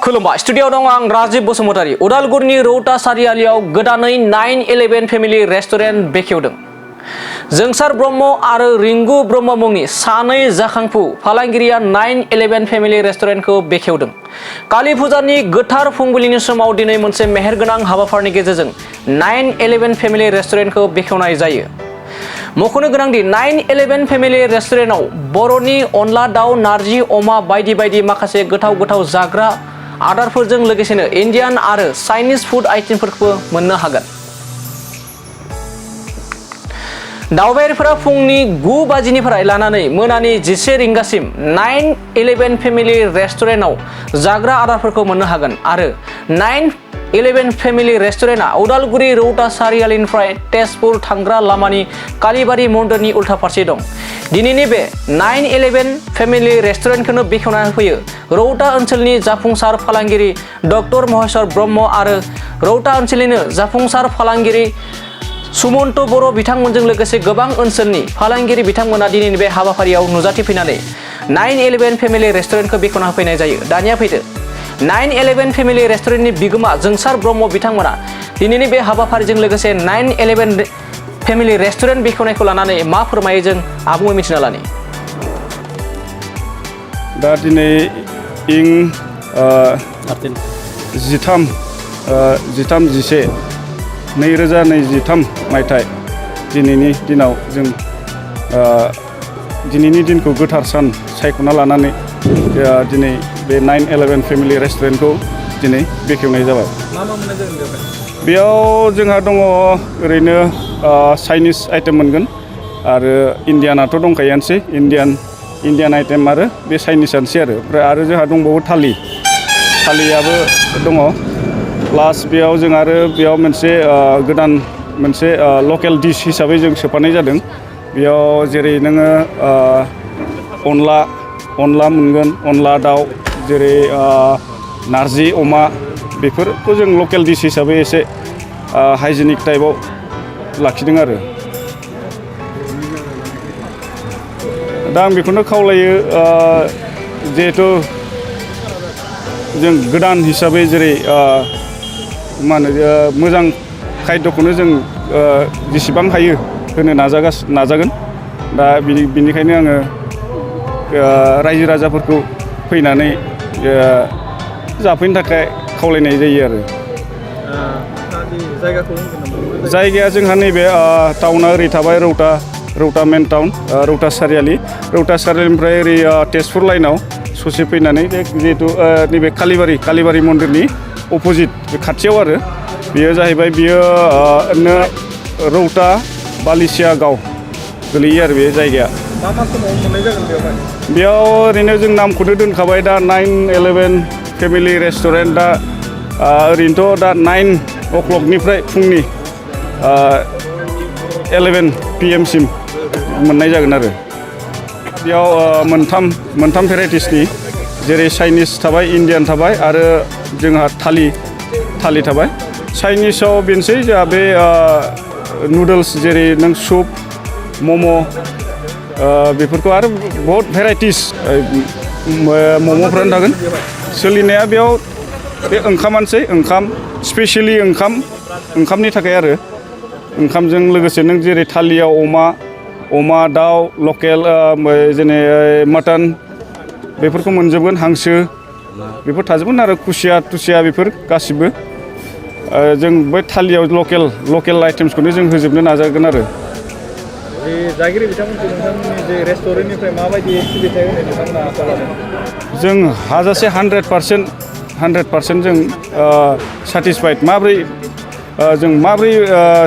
खुलुमबाय स्टुडिअ दं आं राजीव बसुमतारी उदालगुरिनि रौता सारियालियाव गोदानै 9/11 फेमिलि रेस्टुरेन्ट बेखेवदों। जोंसार ब्रह्म आरो रिंगु ब्रह्म मुंनि सानै जाखांफु फालांगिरिया 9/11 फेमिलि रेस्टुरेन्टखौ बेखेवदों। कालि फुजानि गोथार फुंबिलिनि समाव दिनै मोनसे मेहेरगोनां हाबाफारिनि गेजेरजों 9/11 फेमिलि रेस्टुरेन्टखौ बेखेवनाय जायो। मख'नो गोनांदि 9/11 फेमिलि रेस्टुरेन्टआव बर'नि अनला दाउ, नारजि अमा बायदि बायदि माखासे गोथाव जाग्रा आदारफोरजों लोगोसेनो इन्डियान आरो चाइनिज फुड आइटेमफोरखौबो मोननो हागोन। दावबायारिफोरा फुंनि 9 बाजिनिफ्राय लानानै मोनानि 11 रिंगासिम 9/11 फेमिलि रेस्टुरेन्टआव जाग्रा आदारफोरखौ मोननो हागोन आरो 9/11 फेमिलि रेस्टुरेन्टआ उदालगुरि रौता सारियालिनिफ्राय तेजपुर थांग्रा लामानि कालीबारि मन्दिरनि उल्था फारसे दं। दिनैनि बे 9/11 फेमिलि रेस्टुरेन्टखौनो बेखेवना होफैयो रौता ओनसोलनि जाफुंसार फालांगिरि डक्टर महेश्वर ब्रह्म आरो रौता ओनसोलनिनो जाफुंसार फालांगिरि सुमन्त बर' बिथांमोनजों लोगोसे गोबां ओनसोलनि फालांगिरि बिथांमोना दिनैनि बे हाबाफारियाव नुजाथिफैनानै 9/11 फेमिलि रेस्टुरेन्टखौ बेखेवना होफैनाय जायो। दानिया फैदो 9/11 फेमिलि रेस्टुरेन्टनि बिगोमा जोंसार ब्रह्म बिथांमोना दिनैनि बे हाबाफारिजों लोगोसे 9/11 फेमिलि रेस्टुरेन्ट बेखेवनायखौ लानानै मा फोरमायो जों आबुङै मिथिना लानि। दा दिनै इं 2023 मायथाइ दिनैनि दिनाव जों दिनैनि दिनखौ गोथार सान सायख'ना लानानै दिनै बे 9/11 फेमिलि रेस्टुरेन्टखौ दिनै बेखेवनाय जाबाय। मा मोननाय जागोन बेयाव जोंहा दङ ओरैनो चाइनिज आइटेम मोनगोन आरो इन्डियानाथ' दंखायोआनोसै इन्डियान आइटेम आरो बे चाइनिसआनोसै ओमफ्राय आरो जोंहा दंबावो थालियाबो दङ। प्लास बेयाव जों आरो बेयाव मोनसे गोदान मोनसे लकेल डिश हिसाबै जों सोफानाय जादों। बेयाव जेरै नोङो अनला मोनगोन, अनला दाउ, जेरै नारजि अमा, बेफोरखौ जों लकेल डिश हिसाबै एसे हाइजेनिक टाइपआव लाखिदों आरो। दा आं बेखौनो खावलायो जिहेथु जों गोदान हिसाबै जेरै मोजां खायद'खौनो जों जेसेबां हायो होनो नाजागोन। दा बिनिखायनो आङो रायजो राजाफोरखौ फैनानै जाफैनो थाखाय खावलायनाय जायो आरो। जायगाया जोंहा नैबे टाउना ओरै थाबाय रौता मेन टाउन, रौता सारियालिनिफ्राय ओरै तेजपुर लाइनाव ससे फैनानै जिहेतु नैबे कालीबारि मन्दिरनि अपोजिट खाथियाव आरो बेयो जाहैबाय बियो रौता बालिसिया गाव गोलैयो आरो बे जायगाया। मा समाव मोननाय जागोन बेयाव ओरैनो जों नामखौनो दोनखाबाय दा 9/11 फेमिलि रेस्टुरेन्ट। दा ओरैनोथ' दा 9 o'clockनिफ्राय फुंनि 11 PM सिम मोननाय जागोन आरो। बेयाव मोनथाम भेराइटिसनि जेरै चाइनिस थाबाय, इन्डियान थाबाय आरो जोंहा थालि थाबाय। चाइनिसाव बेनोसै जोंहा बे नुडल्स जेरै नों सुप, मम' बेफोरखौ आरो बहुत भेराइटिस मम'फ्रानो थागोन। सोलिनाया बेयाव बे ओंखामानोसै, स्पेसियेलि ओंखामनि थाखाय आरो ओंखामजों लोगोसे नों जेरै थालियाव अमा दाउ लकेल जेने मटन बेफोरखौ मोनजोबगोन, हांसो बेफोर थाजोबगोन आरो खुसिया बेफोर गासिबो जों बै थालियाव लकेल आइटेम्सखौनो जों होजोबनो नाजागोन आरो। जागिरि बिथांमोनखौ नोंथांमोननि जे रेस्टुरेन्टनिफ्राय माबायदि सिबिथाय होनो नोंथांमोना आसा खालामो? जों हाजासे 100% जों सेटिसफाइड जों माब्रै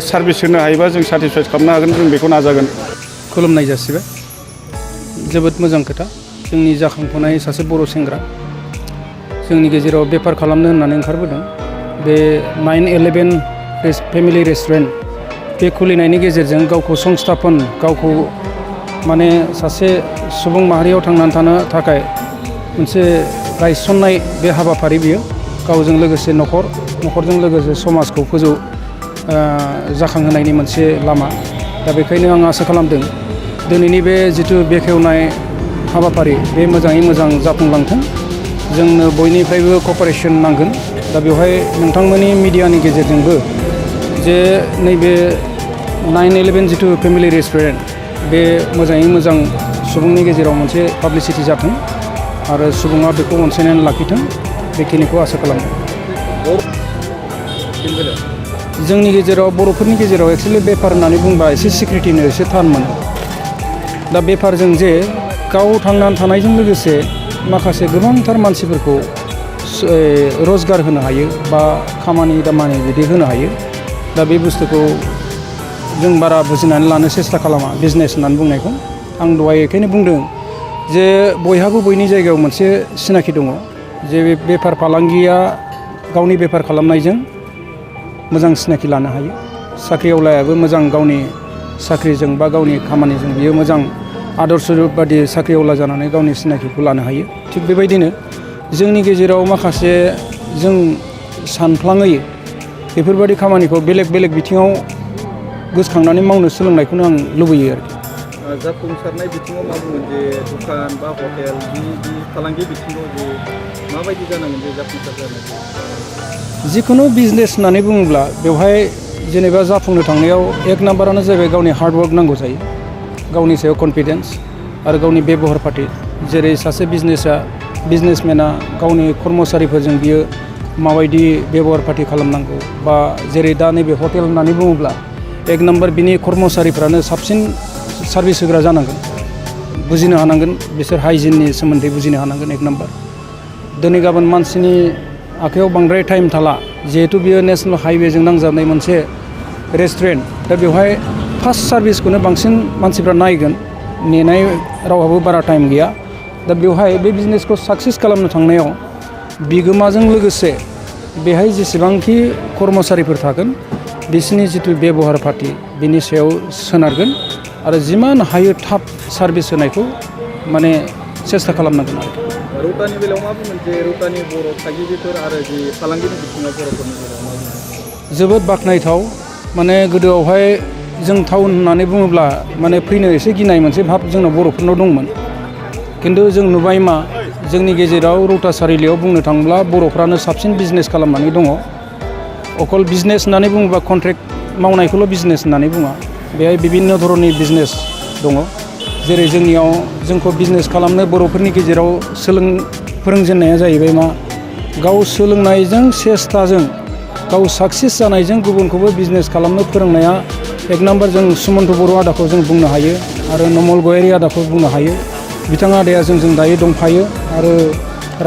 सार्भिस होनो हायोबा जों सेटिसफाइड खालामनो हागोन जों बेखौ नाजागोन। खुलुमनाय जासिबाय। जोबोद मोजां खोथा। जोंनि जाखांफुनाय सासे बर' सेंग्रा जोंनि गेजेराव बेफार खालामनो होननानै ओंखारबोदों। बे 9/11 फेमिलि रेस्टुरेन्ट बे खुलिनायनि गेजेरजों गावखौ संस्थापन, गावखौ माने सासे सुबुं माहारियाव थांनानै थानो थाखाय मोनसे गायसननाय बे हाबाफारि बियो। गावजों लोगोसे न'खरजों लोगोसे समाजखौ जाखांहोनायनि मोनसे लामा। दा बेखायनो आं आसा खालामदों दिनैनि बे जिथु बेखेवनाय हाबाफारि बे मोजाङै मोजां जाफुंलांथों जोंनो बयनिफ्रायबो कपारेसन नांगोन। दा बेवहाय नोंथांमोननि मिडियानि गेजेरजोंबो जे नैबे 9/11 जिथु फेमिलि रेस्टुरेन्ट बे मोजाङै मोजां सुबुंनि गेजेराव मोनसे पाब्लिसिटि जाथों आरो सुबुङा बेखौ अनसायनानै लाखिथों, बेखिनिखौ आसा खालामदों। जोंनि गेजेराव बर'फोरनि गेजेराव एक्सुवेलि बेफार होननानै बुंबा एसे सिक्रेटिनो एसे थान मोनो। दा बेफारजों जे गाव थांनानै थानायजों लोगोसे माखासे गोबांथार मानसिफोरखौ रोजगार होनो हायो बा खामानि दामानि बिदि होनो हायो। दा बे बुस्थुखौ जों बारा बुजिनानै लानो सेस्था खालामा बिजनेस होननानै बुंनायखौ। आं दहाय बेखायनो बुंदों जे बयहाबो बयनि जायगायाव मोनसे सिनाखि दङ जे बेफार फालांगिया गावनि बेफार खालामनायजों मोजां सिनाखि लानो हायो। साख्रिआवलायाबो मोजां गावनि साख्रिजों बा गावनि खामानिजों बियो मोजां आदर्श बादि साख्रिआवला जानानै गावनि सिनाखिखौ लानो हायो। थिग बेबायदिनो जोंनि गेजेराव माखासे जों सानफ्लाङै बेफोरबायदि खामानिखौ बेलेग बेलेग बिथिङाव गोसोखांनानै मावनो सोलोंनायखौनो आं लुबैयो आरोखि। जाफुंसारनाय बिथिङाव मा बुंगोन जे दखान बा हटेल बि फालांगि बिथिङाव जे माबायदि जानांगोन जे जाफुंसार जानाय? जिखुनु बिजनेस होननानै बुङोब्ला बेवहाय जेनेबा जाफुंनो थांनायाव एक नाम्बारानो जाहैबाय गावनि हार्डवर्क नांगौ जायो, गावनि सायाव कनफिडेन्स आरो गावनि बेबहार पाति। जेरै सासे बिजनेसमेना गावनि कर्मचारिफोरजों बियो माबायदि बेबहार पाति खालामनांगौ, बा जेरै दा नैबे हटेल होननानै बुङोब्ला एक नाम्बार बिनि कर्मचारिफ्रानो साबसिन सार्भिस होग्रा जानांगोन, बुजिनो हानांगोन, बिसोर हाइजिननि सोमोन्दै बुजिनो हानांगोन एक नाम्बार। दिनै गाबोन मानसिनि आखायाव बांद्राय टाइम थाला, जिहेतु बियो नेसनेल हाइवेजों नांजाबनाय मोनसे रेस्टुरेन्ट। दा बेवहाय फार्स्ट सार्भिसखौनो बांसिन मानसिफ्रा नायगोन, नेनाय रावहाबो बारा टाइम गैया। दा बेवहाय बे बिजनेसखौ साक्सेस खालामनो थांनायाव बिगोमाजों लोगोसे बेहाय जेसेबांखि कर्मचारिफोर थागोन बिसोरनि जिथु बेबहार पाति बिनि सायाव सोनारगोन आरो जिमान हायो थाब सार्भिस होनायखौ माने सेस्था खालामनांगोन आरोखि। रौतानि बेलायाव मा बुंगोन जे रौतानि बर' थागिबिफोर आरो जे फालांगिनि बिथिङाव बर'फोरनि बेलायाव मा बुंगोन? जोबोद बाख्नायथाव। माने गोदोआवहाय जों टाउन होननानै बुङोब्ला माने फैनो एसे गिनाय मोनसे भाब जोंनाव बर'फोरनाव दंमोन। खिन्थु जों नुबाय मा जोंनि गेजेराव रौता सारिलियाव बुंनो थाङोब्ला बर'फ्रानो साबसिन बिजनेस खालामनानै दङ। अकल बिजनेस होननानै बुङोब्ला कन्ट्रेक्ट मावनायखौल' बिजनेस होननानै बुङा, बेहाय बिभिन्न धरननि बिजनेस दङ। जेरै जोंनियाव जोंखौ बिजनेस खालामनो बर'फोरनि गेजेराव फोरोंजेननाया जाहैबाय मा, गाव सोलोंनायजों सेस्थाजों गाव साक्सेस जानायजों गुबुनखौबो बिजनेस खालामनो फोरोंनाया एक नाम्बार जों सुमन्त बर' आदाखौ जों बुंनो हायो आरो नमल गयारि आदाखौ बुंनो हायो। बिथाङा आदाया जोंजों दायो दंफायो आरो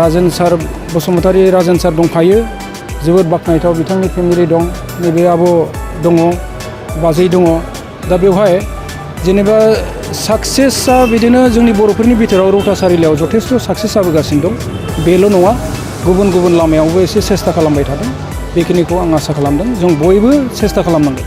राजेन सार बसुमतारी राजेन सार दंफायो। जोबोद बाख्नायथाव, बिथांनि फेमिलि दं, नैबे आब' दङ, बाजै दङ। दा बेवहाय जेनेबा साक्सेसआ बिदिनो जोंनि बर'फोरनि बिथोराव रौता सारिलियाव जथेस्थ' साक्सेस जाबोगासिनो दं। बेल' नङा, गुबुन गुबुन लामायावबो एसे सेस्था खालामबाय थादों। बेखिनिखौ आं आसा खालामदों। जों बयबो सेस्था खालामनांगोन।